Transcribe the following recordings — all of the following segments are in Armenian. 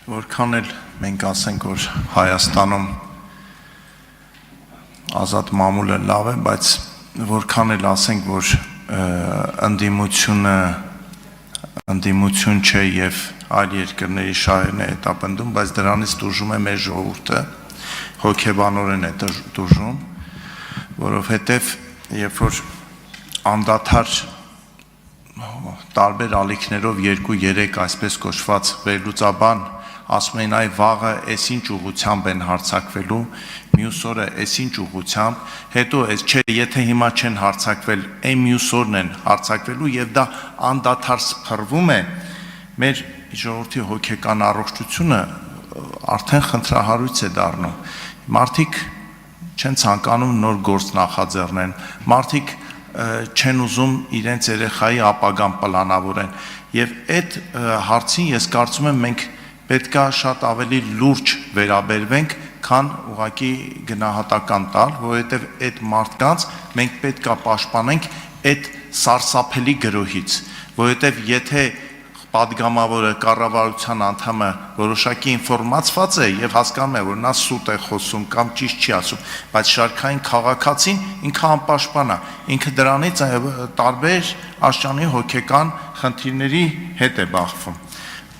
Որքան էլ մենք ասենք, որ Հայաստանում ազատ մամուլը լավ է, բայց որքան էլ ասենք, որ ընդդիմություն չէ եւ այլ երկրների շահերն է հետապնդում, բայց դրանից դժում է մեր ժողովուրդը, հոգեբանորեն է դժում, որովհետեւ երբ որ անդադար տարբեր ալիքներով 2-3 այսպես կոչված վերլուծաբան ասում են այ վաղը էս ինչ ուղղությամբ են հարձակվելու, մյուս օրը էս ինչ ուղղությամբ, հետո էս չէ, եթե հիմա չեն հարձակվել, այն մյուս օրն են հարձակվելու եւ դա անդադար սփռվում է, մեր ժողովրդի հոգեկան առողջությունը արդեն խնդրահարույց է դառնում։ Մարդիկ չեն ցանկանում նոր գործ նախաձեռնեն, մարդիկ չեն ուզում իրենց երեխայի ապագան պլանավորեն եւ այդ հարցին ես կարծում եմ մենք պետք է շատ ավելի լուրջ վերաբերվենք, քան ուղղակի գնահատական տալ, որովհետեւ այդ մարդկանց մենք պետք է պաշտպանենք այդ սարսափելի գրոհից, որովհետեւ եթե պատգամավորը կառավարության անդամը որոշակի ինֆորմացված է եւ հասկանում է, որ նա սուտ է խոսում կամ ճիշտ չի ասում, բայց շարքային քաղաքացին ինքը անպաշտպան է, ինքը դրանից տարբեր աշճանի հոգեկան խնդիրների հետ է բախվում։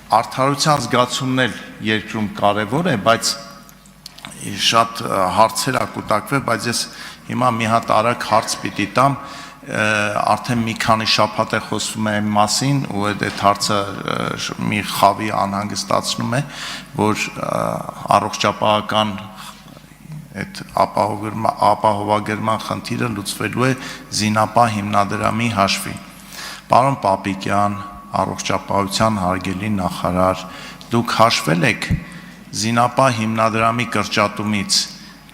Արդարության զգացումն էլ երկրում կարևոր է, բայց շատ հարցեր ա կուտակվել, բայց ես հիմա մի հատ արագ հարց պիտի տամ, արդեն մի քանի շաբաթ է խոսվում է այն մասին ու այդ հարցը մի խավի անհանգստացնում է, որ առողջապահական այդ ապահովագրման խնդիրը լուծվելու է Զինապահ հիմնադրամի հաշվին։ Պարոն Պապիկյան, առողջապահության հարգելի նախարար, դուք հաշվել եք Զինապահ հիմնադրամի կրճատումից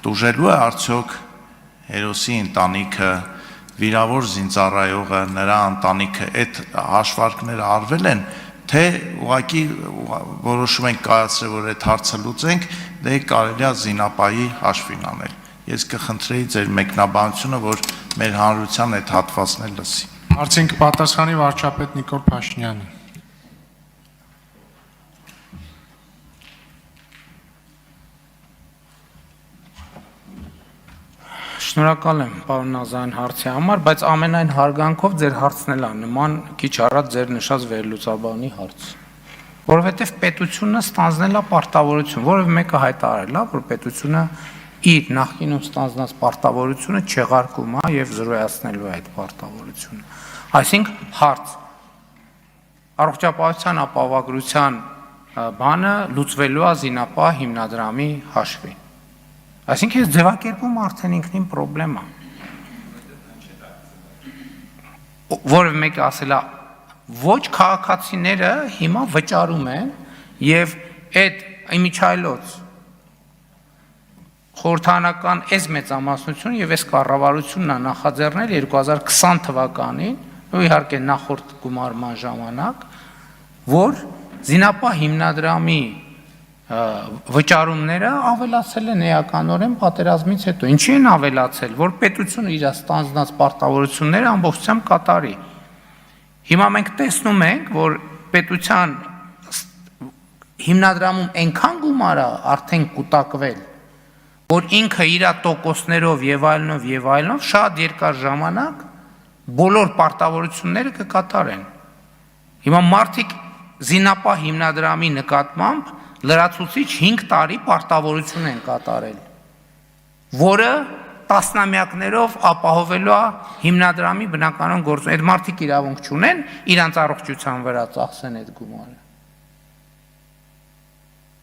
տուժելու է արդյոք հերոսի ընտանիքը, վիրավոր զինծառայողը, նրա ընտանիքը, այդ հաշվարկները արվել են, թե ուղղակի որոշում ենք կայացրել, որ այդ հարցը լուծենք, դե կարելի է Զինապահի հաշվին անել։ Ես կխնդրեի ձեր մեկնաբանությունը, որ մեր հանրության այդ հատվածն էլ լսի։ Հարցին կպատասխանի վարչապետ Նիկոլ Փաշինյանը։ Շնորհակալ եմ պարոն Նազարյան հարցի համար, բայց ամենայն հարգանքով ձեր հարցն էլ է նման քիչ առաջ ձեր նշած վերլուծաբանի հարց, որովհետև պետությունը ստանձնել է պարտավորություն, որևէ մեկը հայտարարել է, որ պետությունը իր նախկինում ստանձնած պարտավորությունը չեղարկում է եւ զրոյացնելու է այդ պարտավորությունը։ Այսինքն հարց առողջապահության ապահովագրության բանը լուծվելու է Զինապահ հիմնադրամի հաշվին։ Այսինքն ես ձևակերպում արդեն ինքնին պրոբլեմա։ Որևէ մեկը ասել է, ոչ քաղաքացիները հիմա վճարում են եւ այդ իմիջայլոց խորհրդանական այս մեծամասնությունը եւ այս կառավարությունն է նախաձեռնել 2020 թվականին, ու իհարկե նախորդ գումարման ժամանակ, որ Զինապահ հիմնադրամի վճարումները ավելացել են էականորեն պատերազմից հետո։ Ինչի են ավելացել, որ պետությունը իր ստանձնած պարտավորությունները ամբողջությամբ կատարի։ Հիմա մենք տեսնում ենք, որ պետության հիմնադրամում այնքան գումար է արդեն կուտակվել, որ ինքը իր տոկոսներով եւ այլնով շատ երկար ժամանակ բոլոր պարտավորությունները կկատարեն։ Հիմա մարդիկ Զինապահ հիմնադրամի նկատմամբ լրացուցիչ 5 տարի պարտավորություն են կատարել, որը տասնամյակներով ապահովելու է հիմնադրամի բնականon գործում։ Այդ մարդիկ իրավունք չունեն իրանց առողջության վրա ծախսեն այդ գումարը։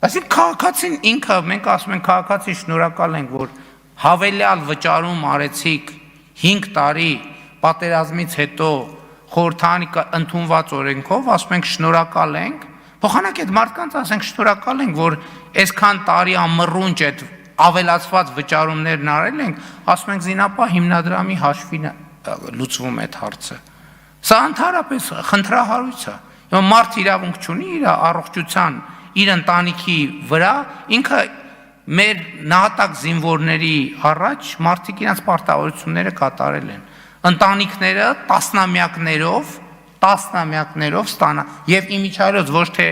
Այսինքն քաղաքացին ինքը, մենք ասում ենք քաղաքացի շնորհակալ ենք, որ հավելյալ վճարում արեցիք 5 տարի պատերազմից հետո խորհրդանի ընդունված օրենքով, ասում ենք շնորհակալ ենք, փոխանակ այդ մարդկանց ասենք շնորհակալ ենք, որ այսքան տարի ամռունջ այդ ավելացված վճարումներն արել ենք, ասում ենք Զինապահ հիմնադրամի հաշվին լուծվում այդ հարցը։ Սա ընդհանրապես խնդրահարույց է։ Հիմա մարդ իրավունք չունի իր առողջության, իր ընտանիքի վրա, ինքը մեր նահատակ զինվորների առաջ մարդիկ իրենց պարտավորությունները կատարել են։ Ընտանիքները տասնամյակներով ստանա եւ իմիջայլոց ոչ թե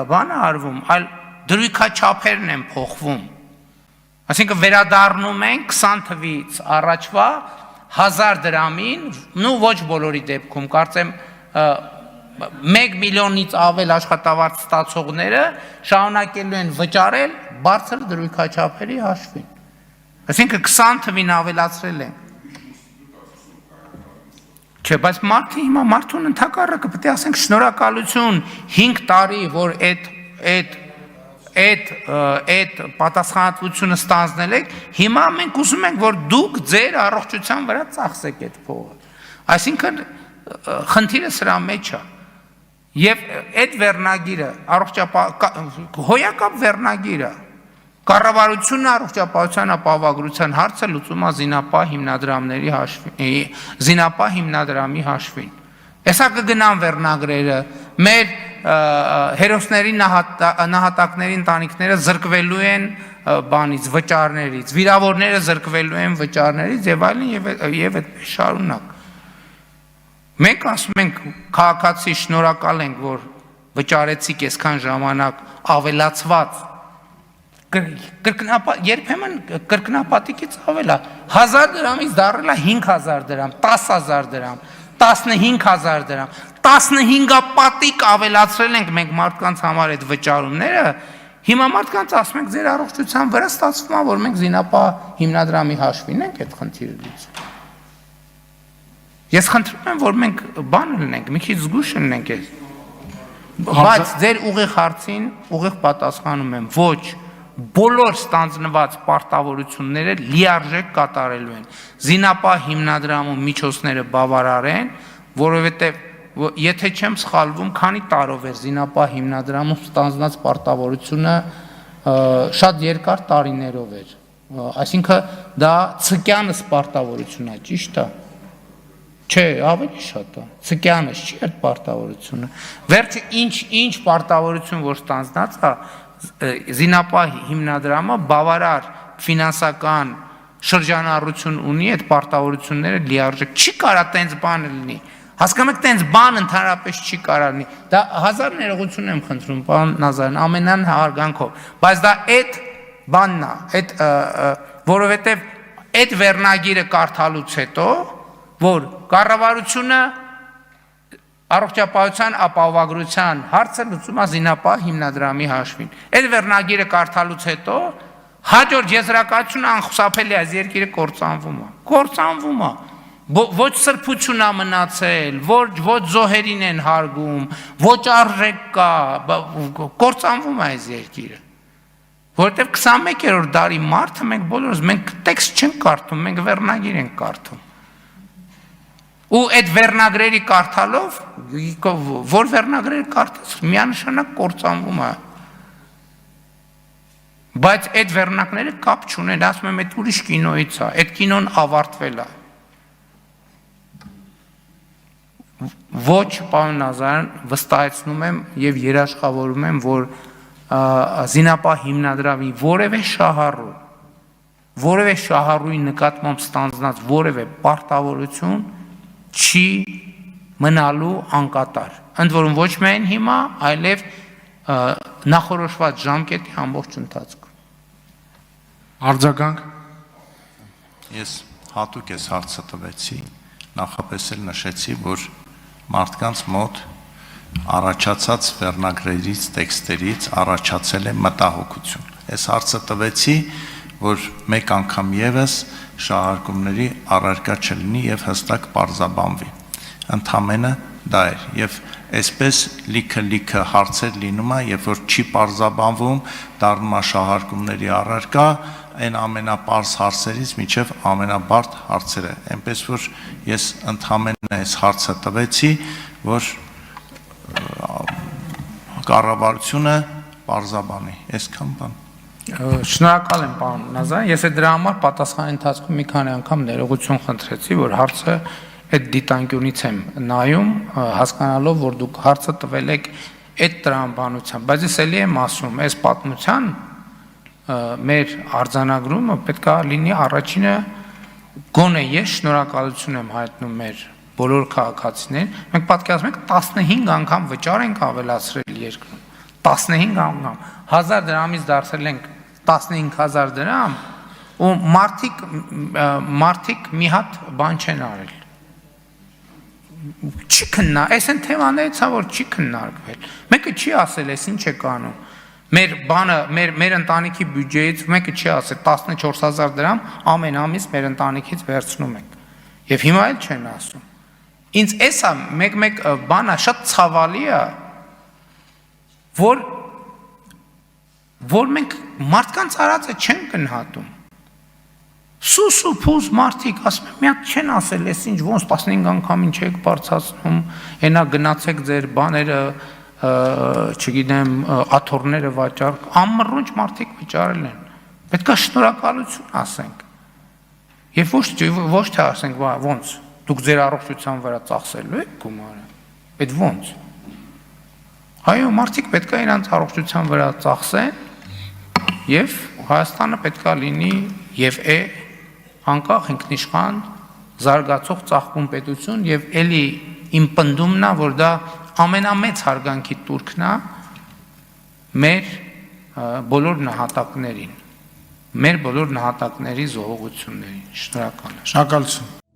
բան է արվում, այլ դրույքաչափերն են փոխվում։ Այսինքն վերադառնում են 20 թվից առաջվա 1000 դրամին, նու ոչ բոլորի դեպքում, կարծեմ 1 միլիոնից ավել աշխատավարձ ստացողները շարունակելու են վճարել բարձր դրույքաչափերի հաշվին։ Այսինքն 20 թվին ավելացրել են։ Չէ, բայց մարդը հիմա մարդուն ընդհակառակը պետք է ասենք շնորհակալություն 5 տարի, որ այդ պատասխանատվությունը ստանձնել եք, հիմա մենք ուզում ենք, որ դուք ձեր առողջության վրա ծախսեք այդ փողը։ Այսինքն խնդիրը սրա մեջ է։ Եվ այդ վերնագիրը, հոյակապ վերնագիրը, կառավարությունն առողջապահության ապահովագրության հարցը լուծում է զինապահ հիմնադրամի հաշվին։ Էսա կգնան վերնագրերը, մեր հերոսների նահատակների ընտանիքները զրկվելու են բանից, վճարներից, վիրավորները զրկվելու են վճարներից եւ այլն եւ այդպես շարունակ։ Մենք ասում ենք քաղաքացի շնորհակալ ենք, որ վճարեցիք այսքան ժամանակ ավելացված երբեմն կրկնապատիկից ավել է 1000 դրամից դառել է 5000 դրամ, 10000 դրամ, 15000 դրամ, 15-պատիկ ավելացրել ենք մենք մարդկանց համար այդ վճարումները, հիմա մարդկանց ասում ենք ձեր առողջության վրա ստացվում է, որ մենք զինապահ հիմնադրամի հաշվին ենք այդ խնդիրը լուծում։ Ես խնդրում եմ, որ մենք բան լինենք, մի քիչ զգույշ լինենք այս։ Բայց ձեր ուղիղ հարցին ուղիղ պատասխանում եմ, ոչ, բոլոր ստանձնված պարտավորությունները լիարժեք կատարելու են։ Զինապահ հիմնադրամում միջոցները բավարար են, որովհետև եթե չեմ սխալվում, քանի տարով էր զինապահ հիմնադրամում ստանձնած պարտավորությունը շատ երկար տարիներով էր։ Այսինքն դա ցկյանս պարտավորություն է, ճիշտ է։ Չէ, ավելի շատ է։ Ցկյանս չի այդ պարտավորությունը։ Վերջը ինչ պարտավորություն որ ստանձնած է, զինապահ հիմնադրամը բավարար ֆինանսական շրջանառություն ունի այդ պարտավորությունները լիարժեք։ Չի կարա տենց բան լինի։ Հասկանում եք, տենց բան ընդհանրապես չի կարա լինի։ Դա հազար ներողություն եմ խնդրում, պարոն Նազարյան, ամենան հարգանքով, բայց դա այդ բանն է, որովհետև այդ վերնագիրը կարդալուց հետո, որ կառավարությունը առողջապահության ապահովագրության հարցը լուծում է զինապահ հիմնադրամի հաշվին։ Այդ վերնագիրը կարդալուց հետո հաջորդ եզրակացությունը անխուսափելի է, այս երկիրը կործանվում է։ Ոչ սրբություն է մնացել, ոչ զոհերին են հարգում, ոչ արժեք կա, կործանվում է այս երկիրը։ Որովհետև 21-րդ դարի մարդը մենք բոլորս մենք տեքստ չենք կարդում, մենք վերնագիր ենք կարդում։ Ու այդ վերնագրերի կարդալով, որ վերնագրերը կարդաց, միանշանակ կործանվում է։ Բայց այդ վերնագրերը կապ չունեն, ասում եմ, այդ ուրիշ կինոից է, այդ կինոն ավարտվել է։ Ոչ, պարոն Նազարյան, վստահեցնում եմ եւ երաշխավորում եմ, որ զինապահ հիմնադրամի որևէ շահառուի նկատմամբ ստանձնած որևէ պարտավորություն չի մնալու անկատար։ Ընդ որում ոչ միայն հիմա, այլև նախորոշված ժամկետի ամբողջ ընթացքում։ Արձագանք։ Ես հատուկ ես հարցը տվեցի, նախապես էլ նշեցի, որ մարդկանց մոտ առաջացած վերնագրերից, տեքստերից առաջացել է մտահոգություն։ Այս հարցը տվեցի, որ մեկ անգամ եւս շահարկումների առարկա չլինի եւ հստակ պարզաբանվի։ Ընդամենը դա էր եւ այսպես լիքը հարցեր լինում է, երբ որ չի պարզաբանվում, դառնում է շահարկումների առարկա, այն ամենապարզ հարցերից մինչև ամենաբարդ հարցերը։ Այնպես որ ես ընդամենը այս հարցը տվեցի, որ կառավարությունը պարզաբանի, այսքան բան։ Շնորհակալ եմ, պարոն Նազարյան, ես դրա համար պատասխանի ընթացքում մի քանի անգամ ներողություն խնդրեցի, որ հարցը այդ դիտանկյունից եմ նայում, հասկանալով, որ դուք հարցը տվել եք այդ տրամաբանությամբ, բայց ես էլի եմ ասում, այս պատմության մեր արձանագրումը պետք է լինի առաջինը գոնե ես շնորհակալություն եմ հայտնում մեր բոլոր քաղաքացիներին, մենք պատկերացնում ենք 15 անգամ վճար ենք ավելացրել երկրում, 15 անգամ 1000 դրամից դարձել ենք 15000 դրամ ու մարդիկ մի հատ բան չեն արել չի քննա այսեն թեմաներից որ չի քննարկվել մեկը չի ասել այս ինչ է կանում մեր բանը մեր ընտանիքի բյուջեից մեկը չի ասել 14000 դրամ ամեն ամիս մեր ընտանիքից վերցնում ենք եւ հիմա էլ չեն ասում ինձ էսա մեկ բանը շատ ցավալի է որ մենք մարդկանց արածը չեն գնահատում սուսու փուզ մարդիկ ասում են մի հատ չեն ասել այս ինչ ոնց 15 անգամին չեք բարձրացնում այնա գնացեք ձեր բաները չգիտեմ աթոռները վաճառ ամռունչ մարդիկ վճարել են պետք է շնորհակալություն ասենք եւ ոչ թե ասենք ոնց դուք ձեր առողջության վրա ծախսելու եք գումարը այդ ոնց այո մարդիկ պետք է իրանց առողջության վրա ծախսեն եւ Հայաստանը պետք է լինի եւ անկախ ինքնիշխան զարգացող ծաղկուն պետություն եւ էլի իմ պնդումն է որ դա ամենամեծ հարգանքի տուրքն է մեր բոլոր նահատակներին մեր բոլոր նահատակների զոհողություններին շնորհակալ եմ Շնորհակալություն